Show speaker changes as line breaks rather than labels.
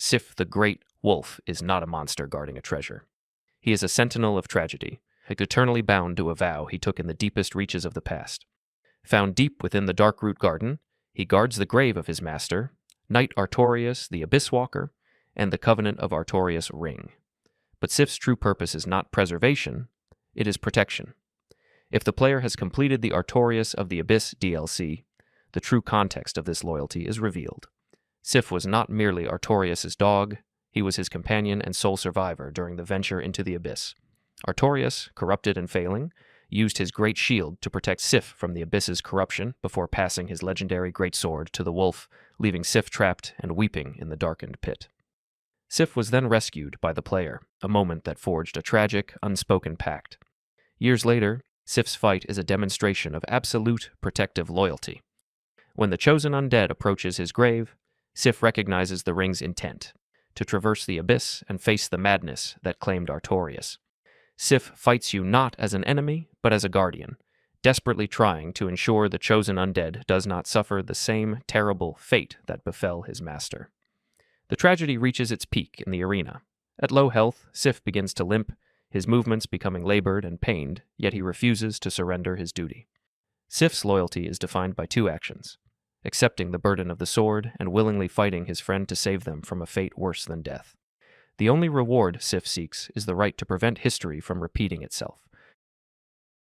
Sif the Great Wolf is not a monster guarding a treasure. He is a sentinel of tragedy, eternally bound to a vow he took in the deepest reaches of the past. Found deep within the Darkroot Garden, he guards the grave of his master, Knight Artorias the Abysswalker, and the Covenant of Artorias ring. But Sif's true purpose is not preservation, it is protection. If the player has completed the Artorias of the Abyss DLC, the true context of this loyalty is revealed. Sif was not merely Artorias' dog, he was his companion and sole survivor during the venture into the Abyss. Artorias, corrupted and failing, used his great shield to protect Sif from the Abyss's corruption before passing his legendary greatsword to the wolf, leaving Sif trapped and weeping in the darkened pit. Sif was then rescued by the player, a moment that forged a tragic, unspoken pact. Years later, Sif's fight is a demonstration of absolute protective loyalty. When the Chosen Undead approaches his grave, Sif recognizes the ring's intent, to traverse the abyss and face the madness that claimed Artorias. Sif fights you not as an enemy, but as a guardian, desperately trying to ensure the Chosen Undead does not suffer the same terrible fate that befell his master. The tragedy reaches its peak in the arena. At low health, Sif begins to limp, his movements becoming labored and pained, yet he refuses to surrender his duty. Sif's loyalty is defined by two actions: accepting the burden of the sword and willingly fighting his friend to save them from a fate worse than death. The only reward Sif seeks is the right to prevent history from repeating itself.